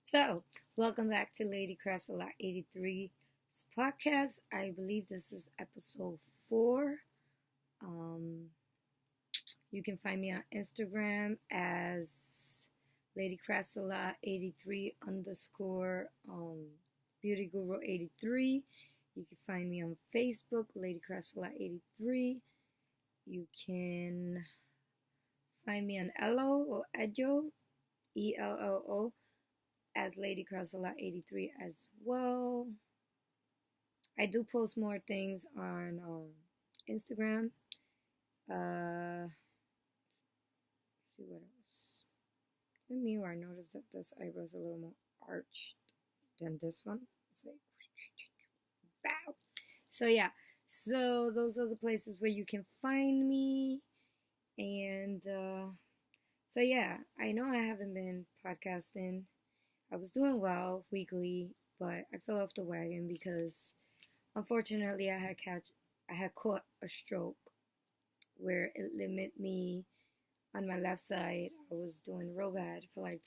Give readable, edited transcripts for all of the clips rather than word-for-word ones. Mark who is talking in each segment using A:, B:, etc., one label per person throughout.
A: So, welcome back to Ladycraftsalot83 Podcast. I believe this is episode 4. Um, you can find me on Instagram as Ladycraftsalot83 underscore Beauty Guru 83. You can find me on Facebook, Ladycraftsalot83. You can find me on Ello or Edjo, ELLO, as Ladycraftsalot83 as well. I do post more things on Instagram. See what else. To me, I noticed that this eyebrow is a little more arched than this one. It's like, bow. So yeah, so those are the places where you can find me. And so yeah, I know I haven't been podcasting. I was doing well weekly, but I fell off the wagon because unfortunately I had caught a stroke where it limited me on my left side. I was doing real bad for like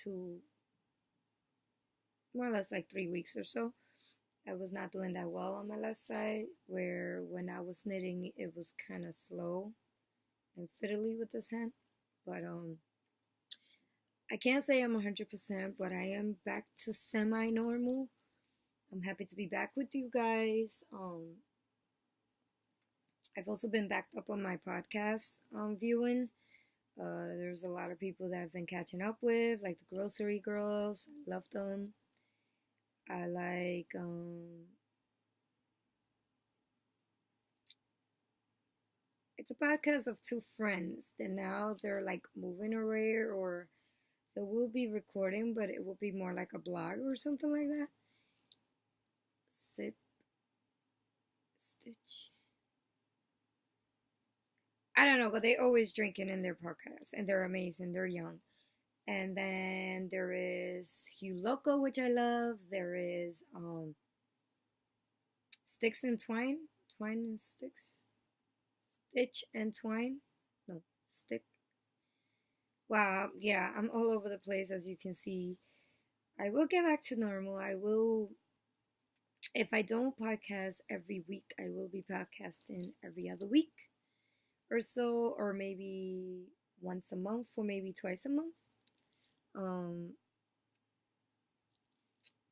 A: more or less like 3 weeks or so. I was not doing that well on my left side, where when I was knitting it was kind of slow and fiddly with this hand. But I can't say I'm 100%, but I am back to semi-normal. I'm happy to be back with you guys. I've also been backed up on my podcast viewing. There's a lot of people that I've been catching up with, like the Grocery Girls. I love them. I like it's a podcast of two friends that now they're like moving away, or they will be recording, but it will be more like a blog or something like that. Sip, Stitch. I don't know, but they always drinking in their podcast, and they're amazing. They're young. And then there is Hugh Loco, which I love. There is Sticks and Twine, Twine and Sticks, Stitch and Twine. No, Stick. Wow, yeah, I'm all over the place, as you can see. I will get back to normal. I will, if I don't podcast every week, I will be podcasting every other week or so, or maybe once a month, or maybe twice a month.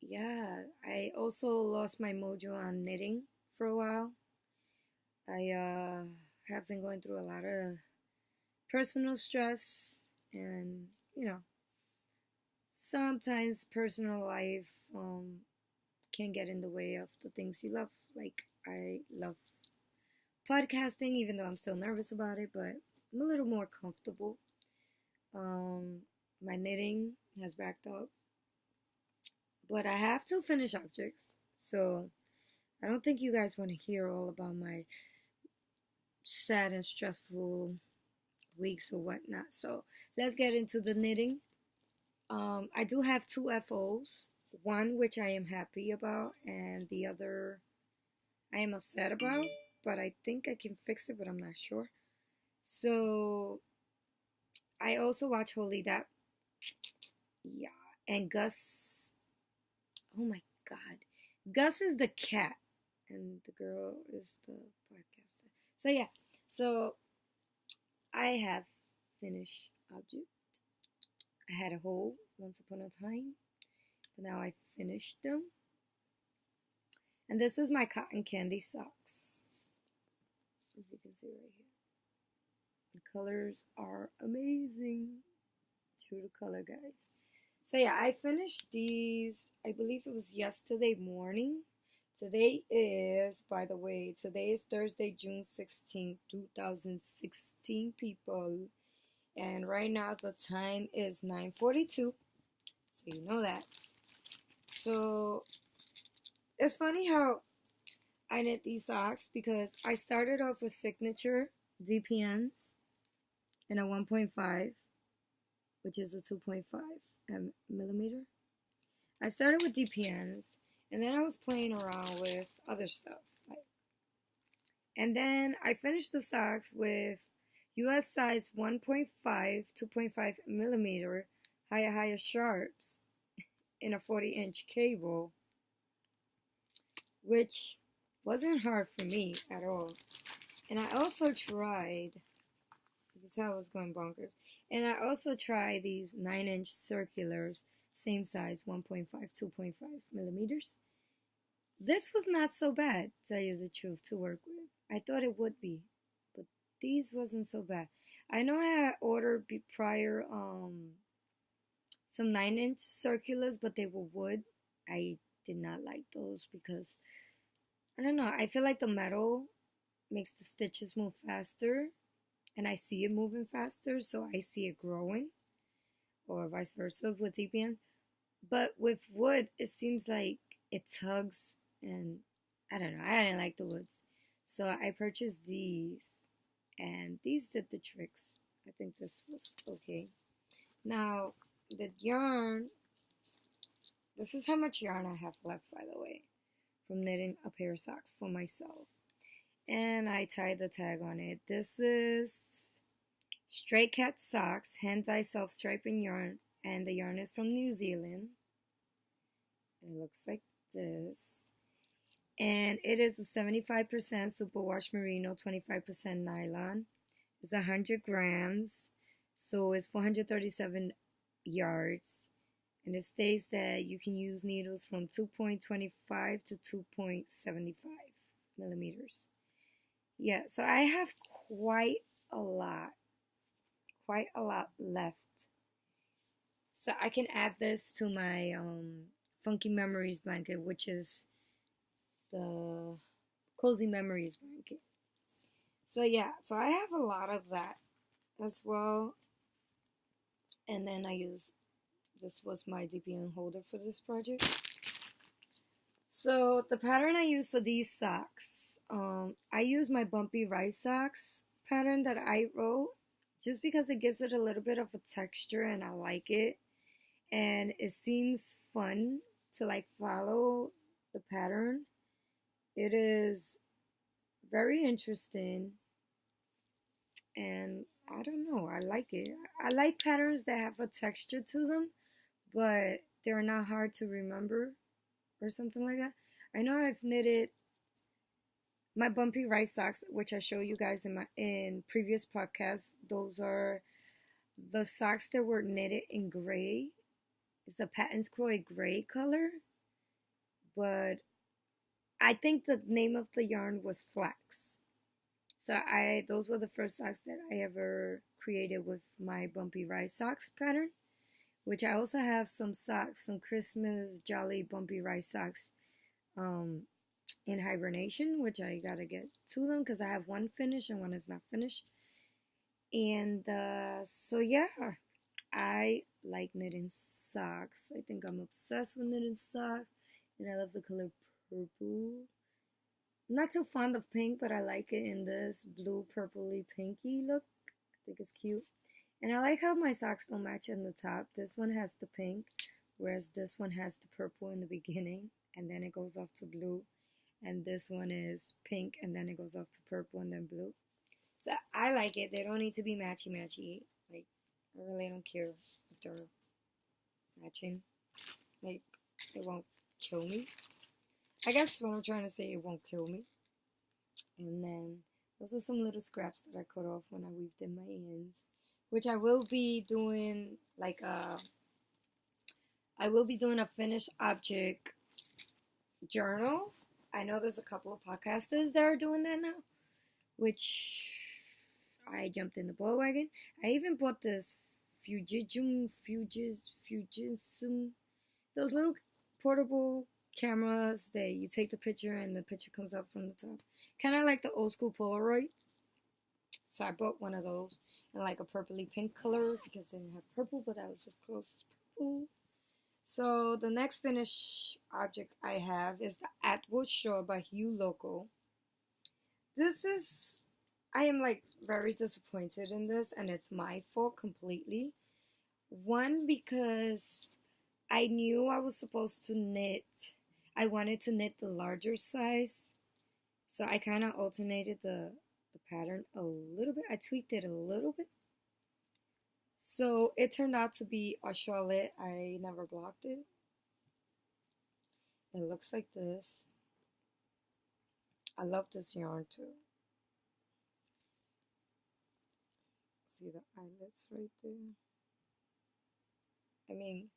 A: Yeah, I also lost my mojo on knitting for a while. I have been going through a lot of personal stress, and sometimes personal life can get in the way of the things you love. Like, I love podcasting, even though I'm still nervous about it, but I'm a little more comfortable. My knitting has backed up, but I have to finish objects, so I don't think you guys want to hear all about my sad and stressful weeks or whatnot. So let's get into the knitting. I do have 2 FOs, one which I am happy about, and the other I am upset about, but I think I can fix it, but I'm not sure. So I also watch Holy That. Yeah, and Gus. Oh my God, Gus is the cat, and the girl is the podcaster. So yeah, so I have finished object. I had a hole once upon a time, but now I finished them. And this is my cotton candy socks, as you can see right here. The colors are amazing. True to color, guys. So yeah, I finished these, I believe it was yesterday morning. Today is, by the way, today is Thursday, June 16th, 2016, people. And right now the time is 9:42. So you know that. So it's funny how I knit these socks, because I started off with signature DPNs and a 1.5, which is a 2.5 millimeter. I started with DPNs, and then I was playing around with other stuff. And then I finished the socks with US size 1.5, 2.5 millimeter higher sharps. in a 40-inch cable, which wasn't hard for me at all. And I also tried, you can tell I was going bonkers, and I also tried these 9-inch circulars, same size, 1.5, 2.5 millimeters. This was not so bad, to tell you the truth, to work with. I thought it would be, but these wasn't so bad. I know I had ordered prior some 9-inch circulars, but they were wood. I did not like those because, I don't know, I feel like the metal makes the stitches move faster, and I see it moving faster, so I see it growing, or vice versa with DPNs. But with wood, it seems like it tugs, and I don't know, I didn't like the woods. So I purchased these, and these did the tricks. I think this was okay. Now, the yarn, this is how much yarn I have left, by the way, from knitting a pair of socks for myself. And I tied the tag on it. This is Stray Cat Socks, hand-dyed self-striping yarn, and the yarn is from New Zealand. And it looks like this. And it is a 75% superwash merino, 25% nylon. It's 100 grams, so it's 437 yards. And it states that you can use needles from 2.25 to 2.75 millimeters. Yeah, so I have quite a lot left. So I can add this to my Funky Memories blanket, which is the Cozy Memories blanket. So yeah, so I have a lot of that as well. And then this was my DPN holder for this project. So the pattern I use for these socks, I use my Bumpy Rice Socks pattern that I wrote, just because it gives it a little bit of a texture and I like it. And it seems fun to like follow the pattern. It is very interesting, and I don't know, I like it. I like patterns that have a texture to them, but they're not hard to remember or something like that. I know I've knitted my Bumpy Rice Socks, which I show you guys in previous podcasts. Those are the socks that were knitted in gray. It's a Patton's Croy gray color, but I think the name of the yarn was Flax. So those were the first socks that I ever created with my Bumpy Rice Socks pattern, which I also have some socks, some Christmas Jolly Bumpy Rice Socks in hibernation, which I gotta get to them because I have one finished and one is not finished. And so yeah, I like knitting socks. I think I'm obsessed with knitting socks, and I love the color purple. I'm not too fond of pink, but I like it in this blue purpley pinky look. I think it's cute. And I like how my socks don't match on the top. This one has the pink, whereas this one has the purple in the beginning, and then it goes off to blue. And this one is pink, and then it goes off to purple and then blue. So I like it. They don't need to be matchy-matchy. Like, I really don't care if they're matching. Like, it won't kill me. I guess what I'm trying to say, it won't kill me. And then those are some little scraps that I cut off when I weaved in my ends, which I will be doing a finished object journal. I know there's a couple of podcasters that are doing that now, which I jumped in the bandwagon. I even bought this Fujisum, those little portable cameras that you take the picture and the picture comes up from the top. Kind of like the old school Polaroid. So I bought one of those in like a purpley pink color because they didn't have purple, but that was as close as purple. So the next finished object I have is the Atwood Shawl by Hugh Local. I am like very disappointed in this, and it's my fault completely. One, because I knew I was supposed to knit. I wanted to knit the larger size, so I kind of alternated the pattern a little bit. I tweaked it a little bit. So it turned out to be a shawlette. I never blocked it. It looks like this. I love this yarn too. See the eyelets right there? I mean,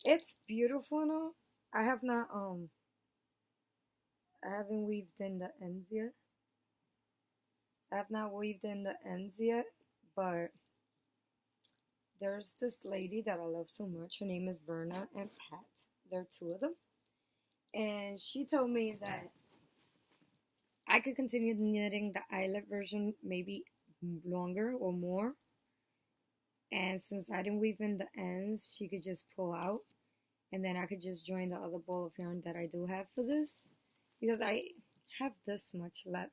A: it's beautiful and all. I haven't weaved in the ends yet. I have not weaved in the ends yet, but there's this lady that I love so much. Her name is Verna and Pat. There are two of them. And she told me that I could continue knitting the eyelet version maybe longer or more. And since I didn't weave in the ends, she could just pull out. And then I could just join the other ball of yarn that I do have for this. Because I have this much left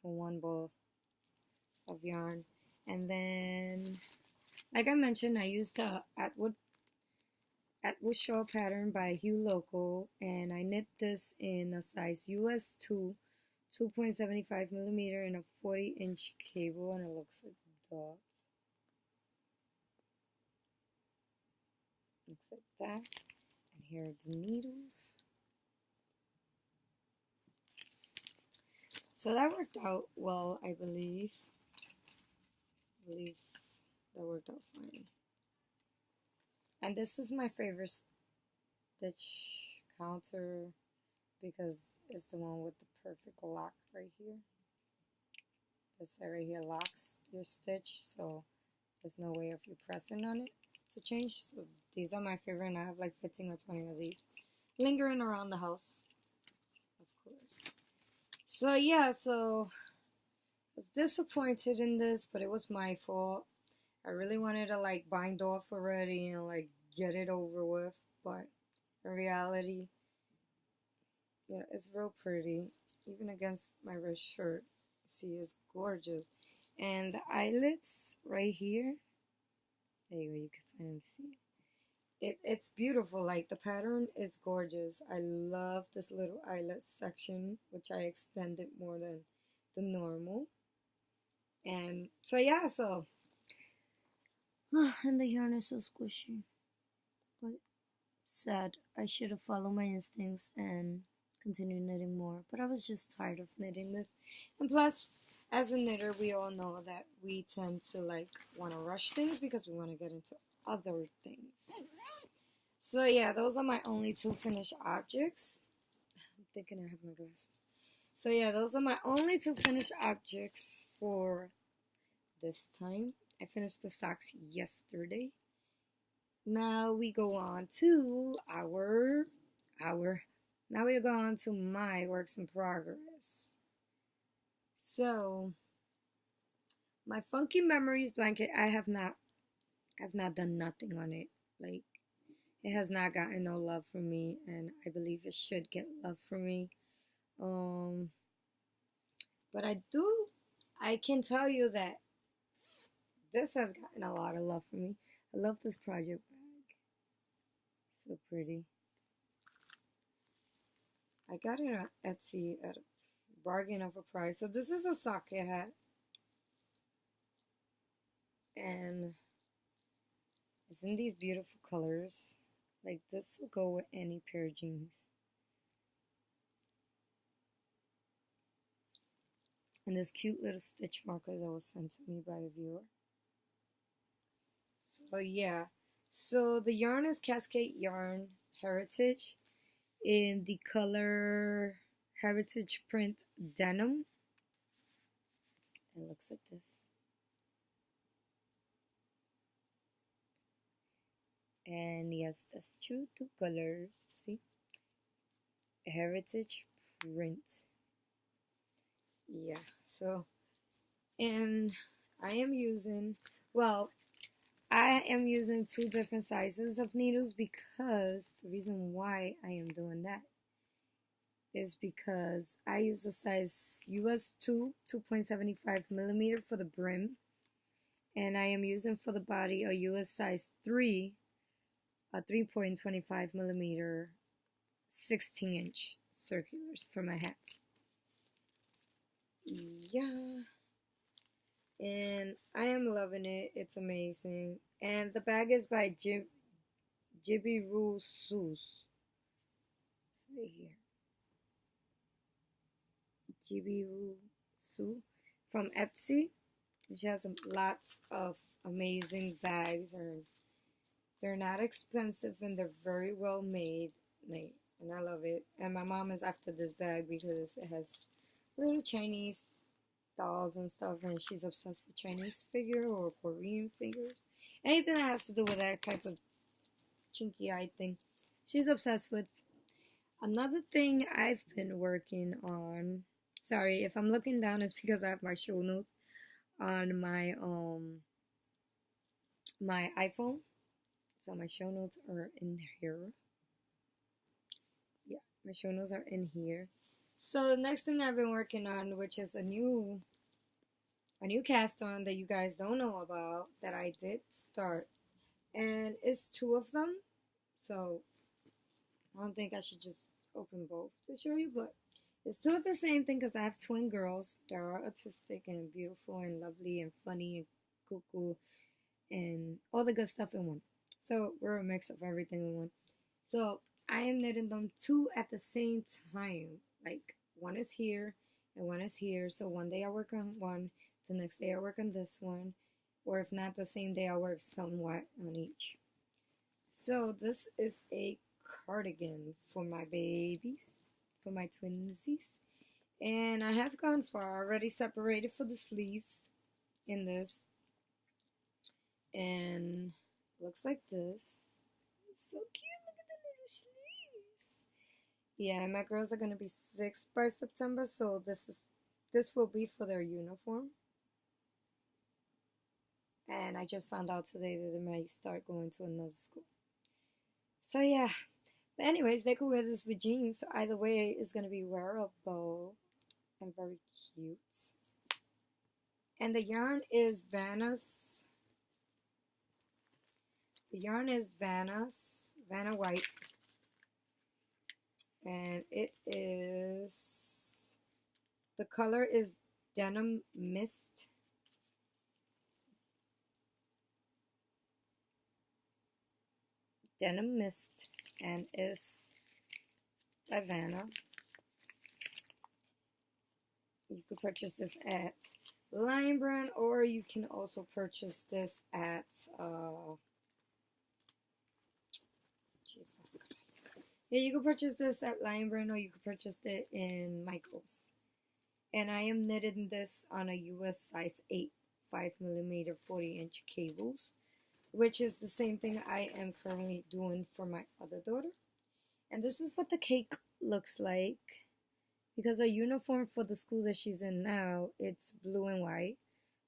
A: for one ball of yarn. And then, like I mentioned, I used the Atwood Shawl pattern by Hue Local, and I knit this in a size US 2, 2.75 millimeter in a 40-inch cable, and it looks like dots. Looks like that. And here are the needles. So that worked out well, I believe. That worked out fine. And this is my favorite stitch counter because it's the one with the perfect lock right here. This right here locks your stitch, so there's no way of you pressing on it to change. So these are my favorite, and I have like 15 or 20 of these lingering around the house, of course. So yeah, so I was disappointed in this, but it was my fault. I really wanted to like bind off already and like get it over with, but in reality, you know, it's real pretty, even against my red shirt. See, it's gorgeous. And the eyelets right here, there you go, you can finally see it's beautiful. Like, the pattern is gorgeous. I love this little eyelet section, which I extended more than the normal. And so yeah, so and the yarn is so squishy, but sad. I should have followed my instincts and continued knitting more, but I was just tired of knitting this. And plus, as a knitter, we all know that we tend to like want to rush things because we want to get into other things. So yeah, those are my only two finished objects. I'm thinking I have my glasses. So yeah, those are my only two finished objects for this time. I finished the socks yesterday. Now we go on to now we go on to my works in progress. So my Funky Memories blanket, I have not done nothing on it. Like, it has not gotten no love from me, and I believe it should get love from me. But I can tell you that this has gotten a lot of love from me. I love this project bag. So pretty. I got it on Etsy at a bargain of a price. So this is a socket hat. And it's in these beautiful colors. Like, this will go with any pair of jeans. And this cute little stitch marker that was sent to me by a viewer. So yeah. So the yarn is Cascade Yarn Heritage in the color Heritage Print Denim. It looks like this. And yes, that's true to color. See? Heritage Print. Yeah, so, and I am using two different sizes of needles because the reason why I am doing that is because I use the size US 2, 2.75 millimeter for the brim, and I am using for the body a US size 3, a 3.25 millimeter 16-inch circulars for my hats. Yeah, and I am loving it. It's amazing. And the bag is by Jibby Rule Seuss. right here. Jibiru Su from Etsy. She has lots of amazing bags, and they're not expensive, and they're very well made. And I love it. And my mom is after this bag because it has little Chinese dolls and stuff, and she's obsessed with Chinese figure or Korean figures. Anything that has to do with that type of chinky eye thing, she's obsessed with. Another thing I've been working on. Sorry, if I'm looking down, it's because I have my show notes on my my iPhone. So my show notes are in here. Yeah, my show notes are in here. So the next thing I've been working on, which is a new cast on that you guys don't know about, that I did start, and it's 2 of them. So I don't think I should just open both to show you, but it's 2 of the same thing because I have twin girls that are autistic and beautiful and lovely and funny and cuckoo and all the good stuff in one. So we're a mix of everything in one. So I am knitting them 2 at the same time. Like one is here and one is here. So one day I work on one, the next day I work on this one, or if not the same day, I work somewhat on each. So this is a cardigan for my babies, for my twinsies, and I have gone far. Already separated for the sleeves in this, and looks like this. It's so cute. Look at the little sleeves. Yeah, my girls are gonna be 6 by September, so this will be for their uniform. And I just found out today that they might start going to another school. So yeah. But anyways, they could wear this with jeans. So either way, it's going to be wearable and very cute. And the yarn is Vanna's. The yarn is Vanna White. And it is, the color is Denim Mist. Denim Mist, and is by Vanna. You could purchase this at Lion Brand, or you can also purchase this at Jesus Christ. Yeah, you could purchase this at Lion Brand, or you could purchase it in Michael's. And I am knitting this on a US size 8, 5mm 40-inch cables, which is the same thing I am currently doing for my other daughter. And this is what the cake looks like, because her uniform for the school that she's in now, it's blue and white.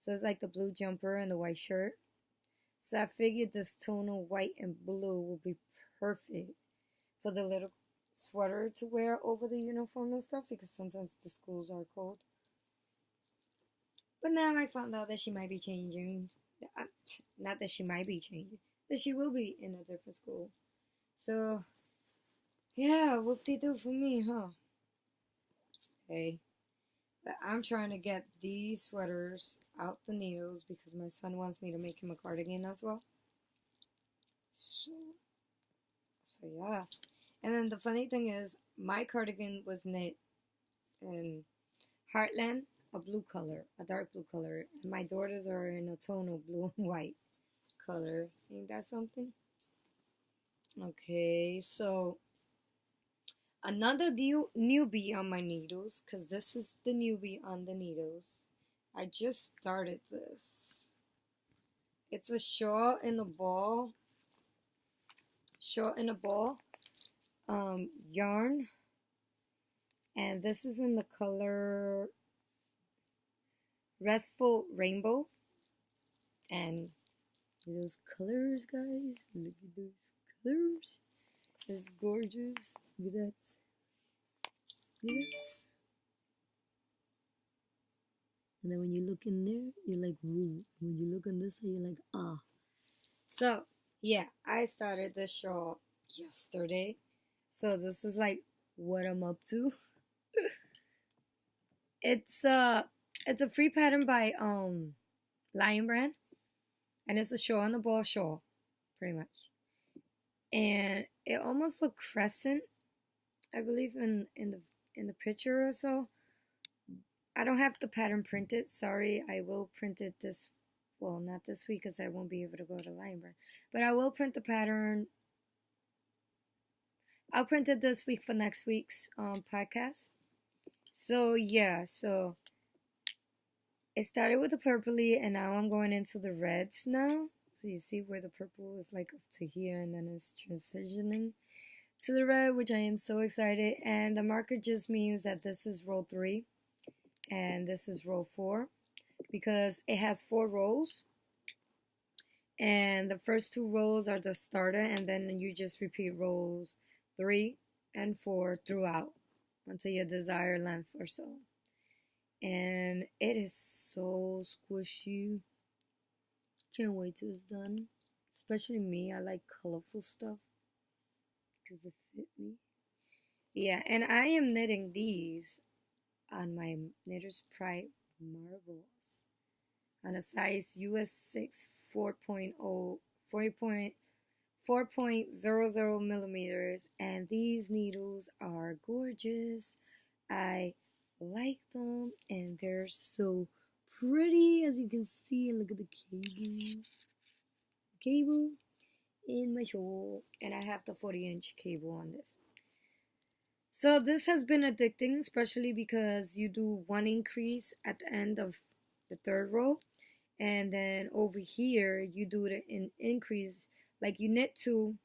A: So it's like the blue jumper and the white shirt. So I figured this tonal white and blue will be perfect for the little sweater to wear over the uniform and stuff, because sometimes the schools are cold. But now I found out that she might be changing. Not that she might be changing, that she will be in a different school. So, yeah, whoop-de-doo for me, huh? Hey, but I'm trying to get these sweaters out the needles because my son wants me to make him a cardigan as well. So yeah. And then the funny thing is, my cardigan was knit in Heartland, a blue color, a dark blue color. And my daughters are in a tonal blue and white color. Ain't that something? Okay, so another newbie on my needles, because this is the newbie on the needles. I just started this. It's a shawl in a ball. Shawl in a ball. Yarn. And this is in the color Restful Rainbow. And those colors, guys. Look at those colors. It's gorgeous. Look at that. Look at that. And then when you look in there, you're like, woo. When you look on this side, you're like, ah. So, yeah, I started this shawl yesterday. So this is like what I'm up to. It's a free pattern by Lion Brand, and it's a shawl on the ball shawl, pretty much. And it almost looked crescent, I believe in the picture or so. I don't have the pattern printed. Sorry, I will print it this. Well, not this week because I won't be able to go to Lion but I will print the pattern. I'll print it this week for next week's podcast. So yeah, so it started with the purpley and now I'm going into the reds now. So you see where the purple is like up to here and then it's transitioning to the red, which I am so excited. And the marker just means that this is row 3 and this is row 4 because it has 4 rows. And the first 2 rows are the starter and then you just repeat rows 3 and 4 throughout until your desired length or so. And it is so squishy. Can't wait till it's done. Especially me, I like colorful stuff because it fit me. Yeah, and I am knitting these on my Knitter's Pride marbles on a size US 6 4.00 millimeters, and these needles are gorgeous. I like them and they're so pretty, as you can see. Look at the cable in my shawl, and I have the 40-inch cable on this. So this has been addicting, especially because you do 1 increase at the end of the 3rd row, and then over here you do the increase, like you knit 2,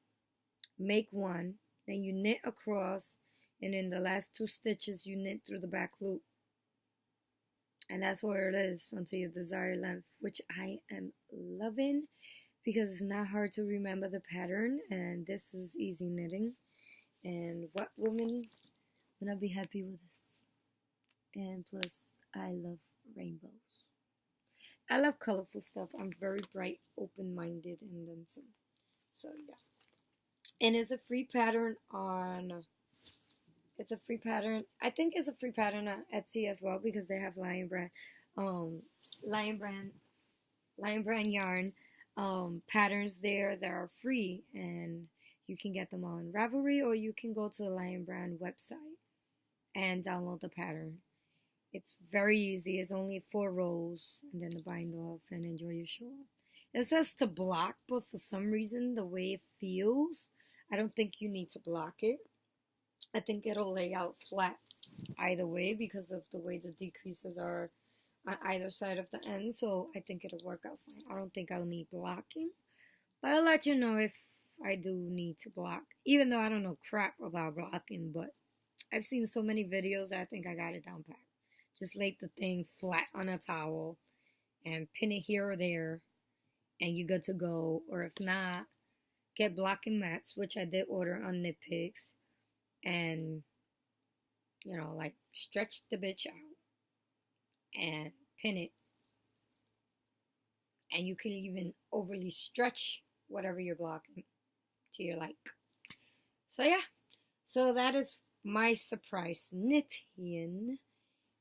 A: make 1, then you knit across, and in the last 2 stitches you knit through the back loop, and that's where it is until your desired length, which I am loving because it's not hard to remember the pattern, and this is easy knitting. And what woman would not be happy with this? And plus, I love rainbows. I love colorful stuff. I'm very bright, open-minded, and then some. So yeah. And it's a free pattern on. It's a free pattern. I think it's a free pattern on Etsy as well because they have Lion Brand yarn patterns there that are free, and you can get them on Ravelry or you can go to the Lion Brand website and download the pattern. It's very easy. It's only 4 rows and then the bind off and enjoy your shawl. It says to block, but for some reason the way it feels, I don't think you need to block it. I think it'll lay out flat either way because of the way the decreases are on either side of the end, so I think it'll work out fine. I don't think I'll need blocking, but I'll let you know if I do need to block, even though I don't know crap about blocking, but I've seen so many videos that I think I got it down pat. Just lay the thing flat on a towel and pin it here or there and you're good to go. Or if not, get blocking mats, which I did order on Knit Picks, and you know, like stretch the bitch out and pin it, and you can even overly stretch whatever you're blocking to your like. So yeah, so that is my surprise knitting,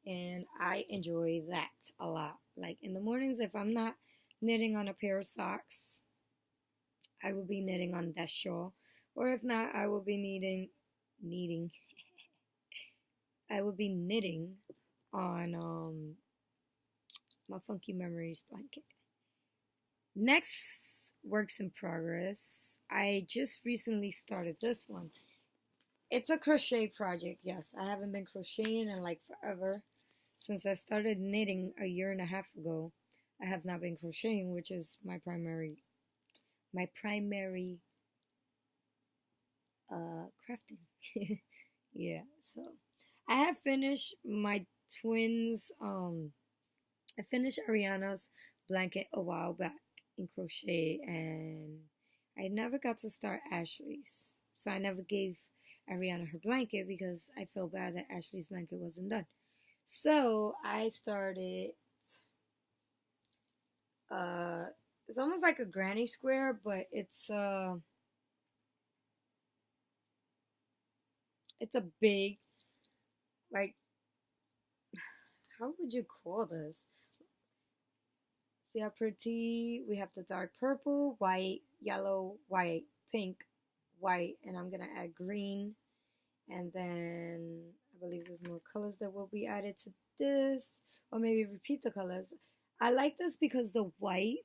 A: and I enjoy that a lot. Like in the mornings, if I'm not knitting on a pair of socks, I will be knitting on that shawl, or if not, I will be knitting I will be knitting on my Funky Memories blanket. Next works in progress. I just recently started this one. It's a crochet project, yes. I haven't been crocheting in like forever. Since I started knitting a year and a half ago, I have not been crocheting, which is my primary crafting. Yeah, so I have finished my twins. I finished Ariana's blanket a while back in crochet, and I never got to start Ashley's. So I never gave Ariana her blanket because I felt bad that Ashley's blanket wasn't done. So I started. It's almost like a granny square, but it's a big, like, how would you call this? See how pretty? We have the dark purple, white, yellow, white, pink, white, and I'm gonna add green And then I believe there's more colors that will be added to this, or maybe repeat the colors. I like this because the white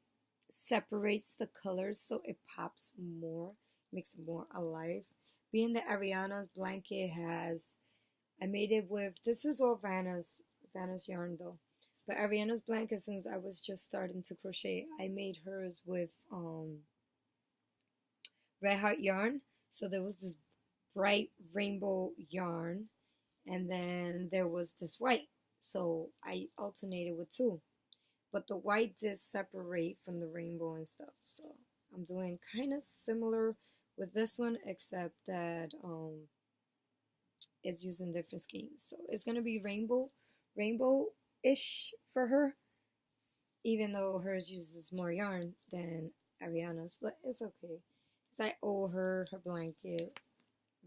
A: separates the colors so it pops more, makes it more alive. Being that Ariana's blanket has, I made it with, this is all Vanna's yarn though. But Ariana's blanket, since I was just starting to crochet, I made hers with Red Heart yarn. So there was this bright rainbow yarn, and then there was this white. So I alternated with two. But the white did separate from the rainbow and stuff. So I'm doing kind of similar with this one, except that it's using different skeins. So it's gonna be rainbow-ish for her, even though hers uses more yarn than Ariana's, but it's okay. Because I owe her her blanket,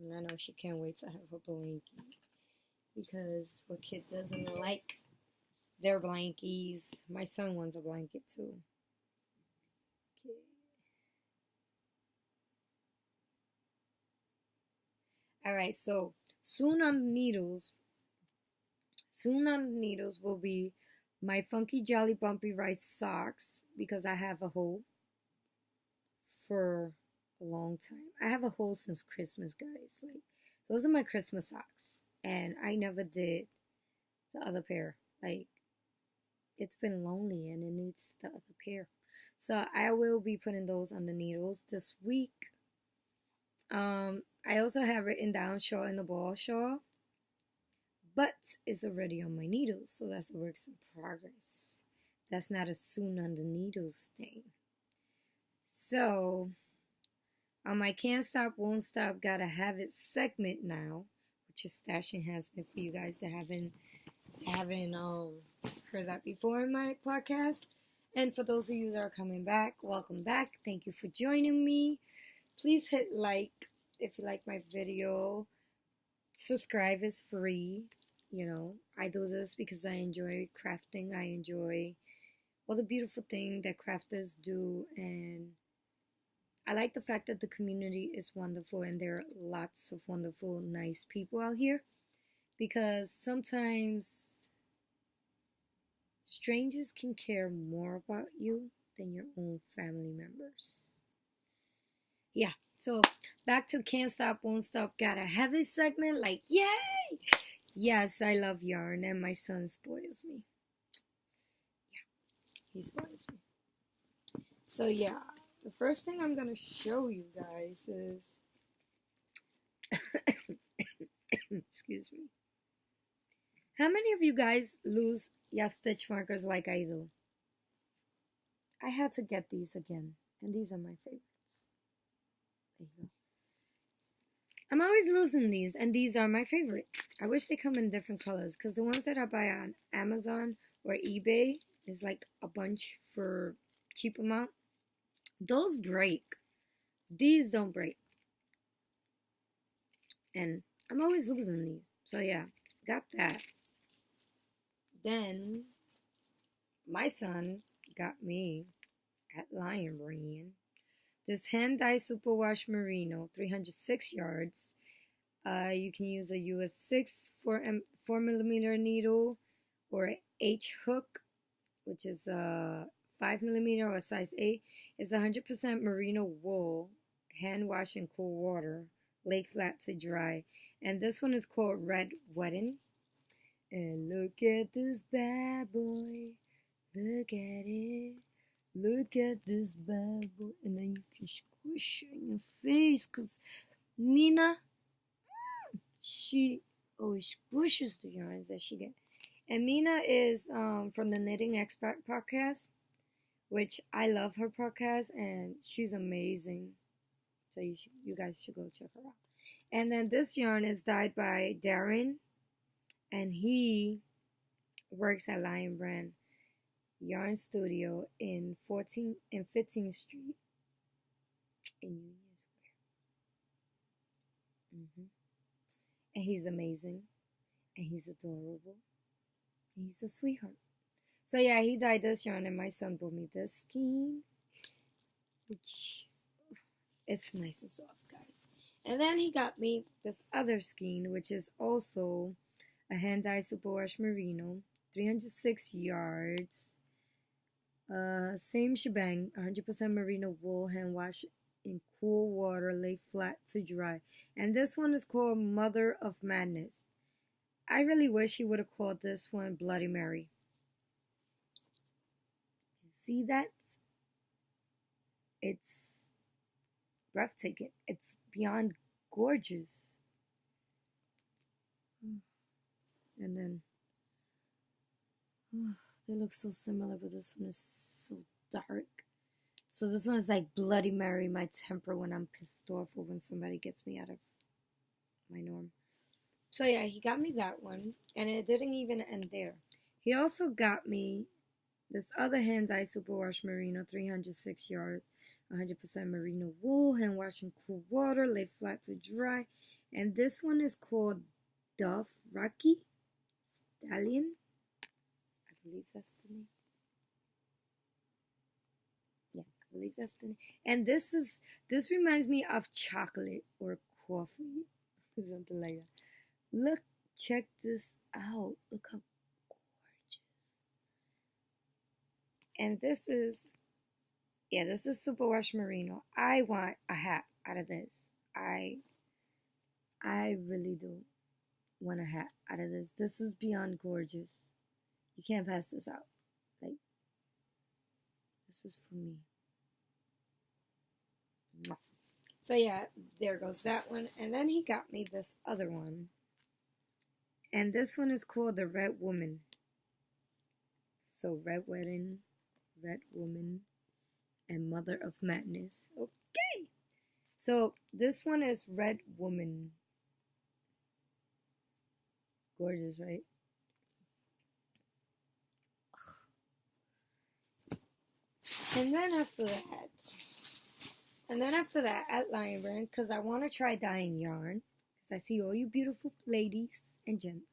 A: and I know she can't wait to have her blankie. Because what kid doesn't like their blankies? My son wants a blanket too. Okay. Alright, so soon on the needles will be my Funky Jolly Bumpy Rice socks, because I have a hole for a long time. I have a hole since Christmas, guys. Like, those are my Christmas socks, and I never did the other pair. Like, it's been lonely and it needs the other pair. So I will be putting those on the needles this week. I also have written down shawl in the ball shawl, but it's already on my needles, so that's a work in progress. That's not a soon on the needles thing. So on my Can't Stop, Won't Stop, Gotta Have It segment now, which is stashing has been for you guys that haven't heard that before in my podcast. And for those of you that are coming back, welcome back. Thank you for joining me. Please hit like if you like my video. Subscribe is free. You know, I do this because I enjoy crafting. I enjoy all the beautiful things that crafters do, and I like the fact that the community is wonderful and there are lots of wonderful, nice people out here, because sometimes strangers can care more about you than your own family members. Yeah, so back to Can't Stop, Won't Stop, Gotta Have It segment. Like, yay! Yes, I love yarn, and my son spoils me. Yeah, he spoils me. So yeah, the first thing I'm gonna show you guys is excuse me. How many of you guys lose your stitch markers like I do? I had to get these again, and these are my favorites. There you go. I'm always losing these, and these are my favorite. I wish they come in different colors, because the ones that I buy on Amazon or eBay is like a bunch for cheap amount. Those break. These don't break. And I'm always losing these. So yeah, got that. Then my son got me at Lion Brand this hand dyed superwash merino, 306 yards. You can use a US 6 4mm needle or an H hook, which is a 5mm or a size 8. It's 100% merino wool, hand wash in cool water, lay flat to dry. And this one is called Red Wedding. And look at this bad boy. Look at it. Look at this bad boy. And then you can squish it in your face, because Mina, she always squishes the yarns that she gets. And Mina is from the Knitting Expert Podcast, which I love her podcast, and she's amazing. So you guys should go check her out. And then this yarn is dyed by Darren, and he works at Lion Brand Yarn Studio in 15th Street in Union Square. And he's amazing, and he's adorable, and he's a sweetheart. So yeah, he dyed this yarn, and my son bought me this skein, which it's nice and soft, guys. And then he got me this other skein, which is also a hand-dyed superwash merino, 306 yards. Same shebang, 100% merino wool, hand wash in cool water, lay flat to dry. And this one is called Mother of Madness. I really wish he would have called this one Bloody Mary. You see that? It's breathtaking. It's beyond gorgeous. And then, they look so similar, but this one is so dark. So this one is like Bloody Mary, my temper when I'm pissed off or when somebody gets me out of my norm. So yeah, he got me that one, and it didn't even end there. He also got me this other hand-dyed superwash merino, 306 yards, 100% merino wool, hand wash in cool water, lay flat to dry. And this one is called Dove Rocky Stallion. I believe that's the name. Yeah, I believe that's the name. And this reminds me of chocolate or coffee, something like that. Look, check this out. Look how gorgeous. And this is superwash merino. I want a hat out of this. I really do want a hat out of this. This is beyond gorgeous. You can't pass this out. Like, this is for me. So yeah, there goes that one. And then he got me this other one. And this one is called the Red Woman. So Red Wedding, Red Woman, and Mother of Madness. Okay. So this one is Red Woman. Gorgeous, right? And then after that at Lion Brand, because I want to try dyeing yarn, because I see all you beautiful ladies and gents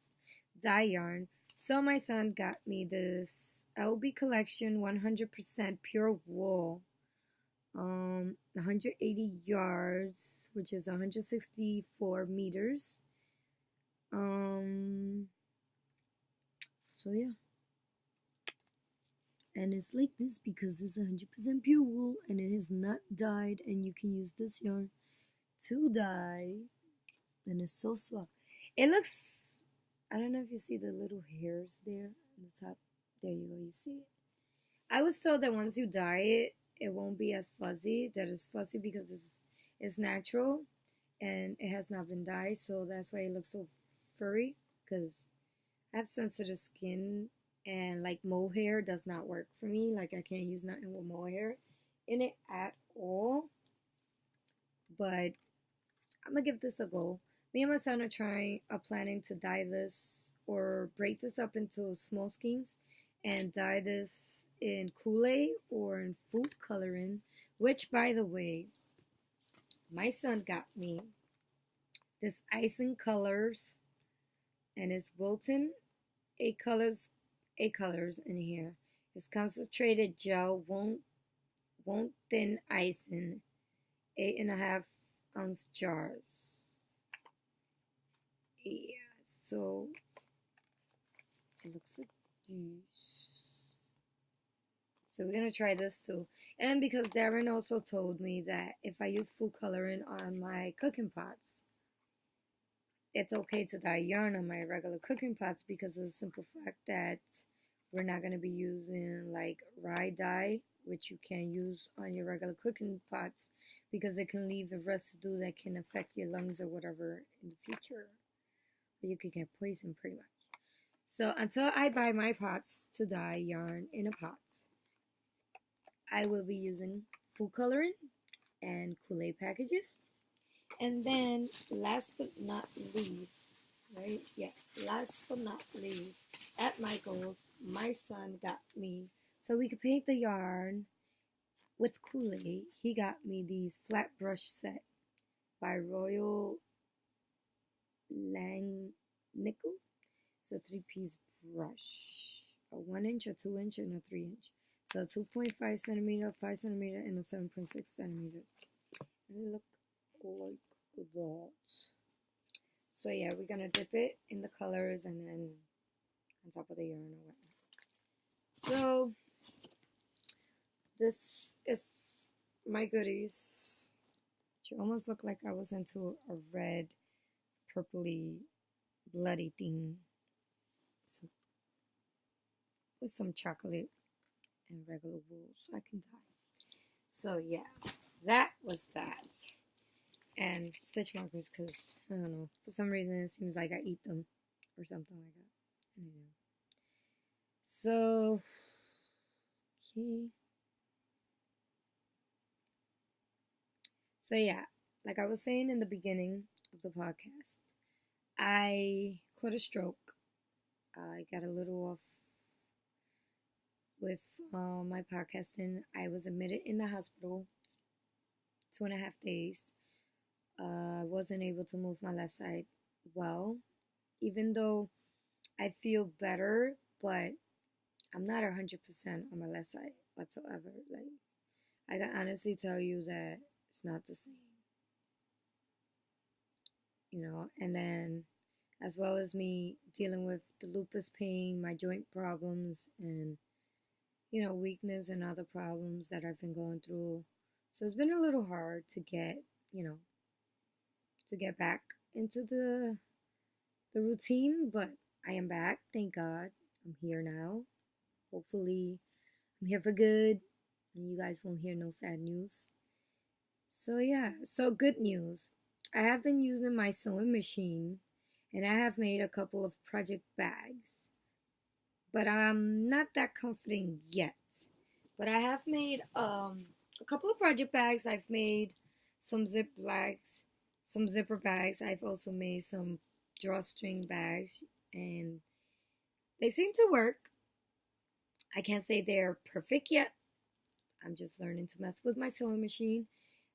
A: dye yarn. So my son got me this LB Collection 100% pure wool, 180 yards, which is 164 meters. So yeah. And it's like this because it's 100% pure wool and it is not dyed, and you can use this yarn to dye, and it's so soft. It looks, I don't know if you see the little hairs there on the top. There you go, you see it. I was told that once you dye it, it won't be as fuzzy. That is fuzzy because it's natural and it has not been dyed, so that's why it looks so furry, because I have sensitive skin. And like mohair does not work for me. Like I can't use nothing with mohair in it at all. But I'm gonna give this a go. Me and my son are planning to dye this or break this up into small skeins and dye this in Kool-Aid or in food coloring. Which, by the way, my son got me this Icing Colors, and it's Wilton eight colors in here. It's concentrated gel, won't thin icing, 8.5 ounce jars. Yeah, so it looks like this. So we're gonna try this too. And because Darren also told me that if I use food coloring on my cooking pots, it's okay to dye yarn on my regular cooking pots, because of the simple fact that we're not going to be using like rye dye, which you can use on your regular cooking pots, because it can leave a residue that can affect your lungs or whatever in the future. Or you could get poisoned pretty much. So until I buy my pots to dye yarn in a pot, I will be using food coloring and Kool-Aid packages. And then last but not least, right? Yeah, last but not least, at Michael's, my son got me, so we could paint the yarn with Kool-Aid. He got me these flat brush set by Royal Langnickel. It's a 3-piece brush, a 1-inch, a 2-inch, and a 3-inch. So 2.5 centimeter, 5 centimeter, and a 7.6 centimeters. And they look like that. So yeah, we're gonna dip it in the colors and then on top of the yarn or whatnot. So this is my goodies. It almost looked like I was into a red, purpley, bloody thing. So, with some chocolate and regular wool, so I can dye. So yeah, that was that. And stitch markers, because I don't know, for some reason it seems like I eat them or something like that. Anyway. So, okay. So yeah, like I was saying in the beginning of the podcast, I caught a stroke. I got a little off with my podcasting. I was admitted in the hospital 2.5 days. I wasn't able to move my left side well, even though I feel better, but I'm not 100% on my left side whatsoever. Like, I can honestly tell you that it's not the same. You know, and then as well as me dealing with the lupus pain, my joint problems, and, you know, weakness and other problems that I've been going through. So it's been a little hard to get, you know, to get back into the routine, but I am back, thank God. I'm here now. Hopefully, I'm here for good, and you guys won't hear no sad news. So yeah, so good news. I have been using my sewing machine, and I have made a couple of project bags, but I'm not that confident yet. But I have made a couple of project bags. I've made some zip bags, some zipper bags. I've also made some drawstring bags, and they seem to work. I can't say they're perfect yet. I'm just learning to mess with my sewing machine,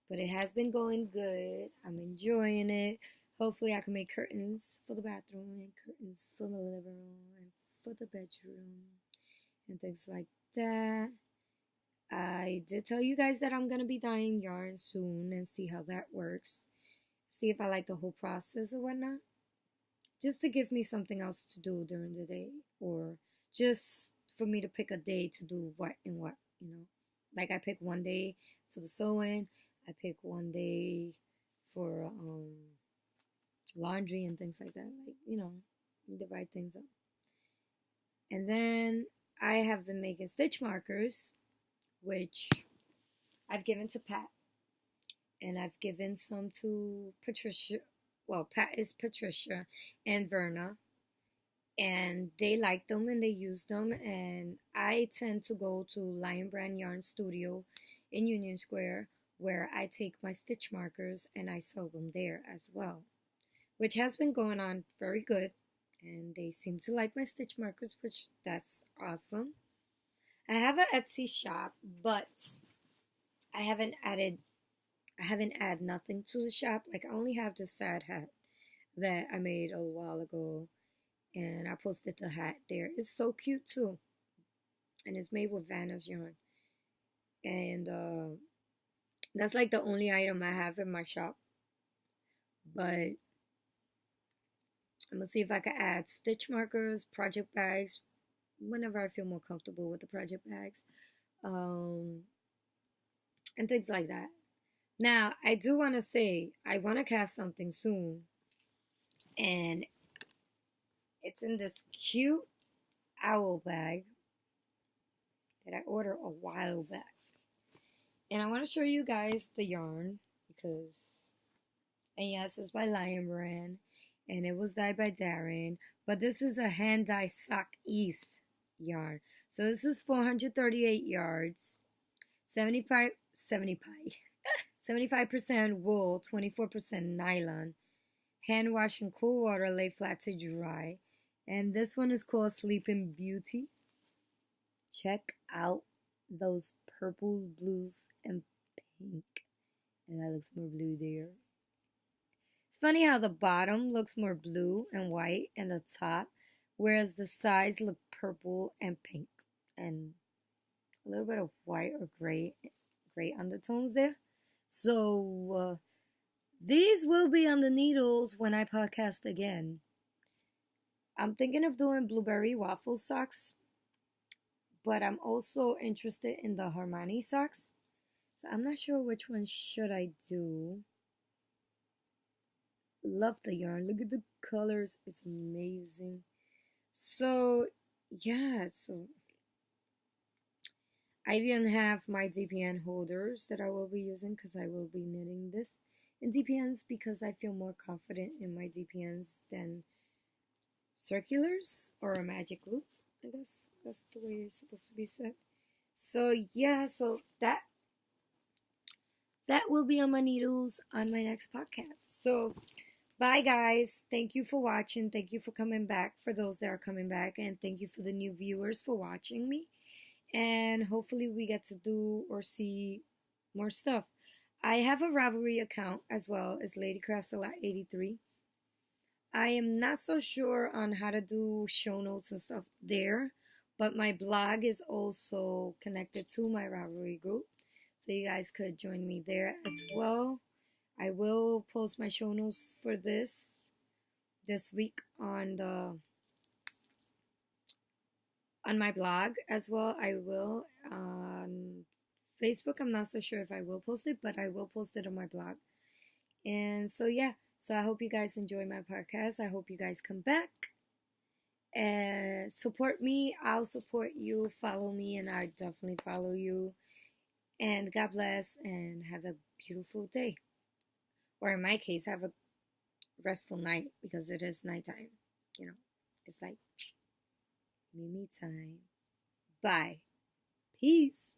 A: but it has been going good. I'm enjoying it. Hopefully I can make curtains for the bathroom and curtains for the living room and for the bedroom and things like that. I did tell you guys that I'm going to be dyeing yarn soon and see how that works. See if I like the whole process or whatnot. Just to give me something else to do during the day, or just for me to pick a day to do what and what, you know. Like I pick one day for the sewing, I pick one day for laundry and things like that. Like, you know, divide things up. And then I have been making stitch markers, which I've given to Pat, and I've given some to Patricia. Well, Pat is Patricia and Verna, and they like them and they use them. And I tend to go to Lion Brand Yarn Studio in Union Square, where I take my stitch markers and I sell them there as well, which has been going on very good. And they seem to like my stitch markers, which that's awesome. I have an Etsy shop, but I haven't added nothing to the shop. Like, I only have the sad hat that I made a while ago, and I posted the hat there. It's so cute too, and it's made with Vanna's yarn. And that's like the only item I have in my shop. But I'm gonna see if I can add stitch markers, project bags, whenever I feel more comfortable with the project bags, and things like that. Now, I do want to say, I want to cast something soon, and it's in this cute owl bag that I ordered a while back. And I want to show you guys the yarn, because, and yes, it's by Lion Brand, and it was dyed by Darren, but this is a hand dye sock East yarn. So this is 438 yards, 75% wool, 24% nylon, hand wash in cool water, lay flat to dry. And this one is called Sleeping Beauty. Check out those purples, blues, and pink. And that looks more blue there. It's funny how the bottom looks more blue and white and the top, whereas the sides look purple and pink and a little bit of white or gray undertones there. So These will be on the needles when I podcast again. I'm thinking of doing blueberry waffle socks, but I'm also interested in the Harmony socks. So I'm not sure which one should I do. Love the yarn. Look at the colors. It's amazing. So, yeah, so I even have my DPN holders that I will be using because I will be knitting this in DPNs because I feel more confident in my DPNs than circulars or a magic loop. I guess that's the way it's supposed to be said. So yeah, so that will be on my needles on my next podcast. So bye guys. Thank you for watching. Thank you for coming back for those that are coming back, and thank you for the new viewers for watching me. And hopefully we get to do or see more stuff. I have a Ravelry account as well as Ladycraftsalot83. I am not so sure on how to do show notes and stuff there, but my blog is also connected to my Ravelry group, so you guys could join me there as well. I will post my show notes for this week on my blog as well. I will on Facebook. I'm not so sure if I will post it, but I will post it on my blog. And so yeah, so I hope you guys enjoy my podcast. I hope you guys come back and support me. I'll support you. Follow me, and I definitely follow you. And God bless, and have a beautiful day. Or in my case, have a restful night because it is nighttime. You know, it's like me time. Bye. Peace.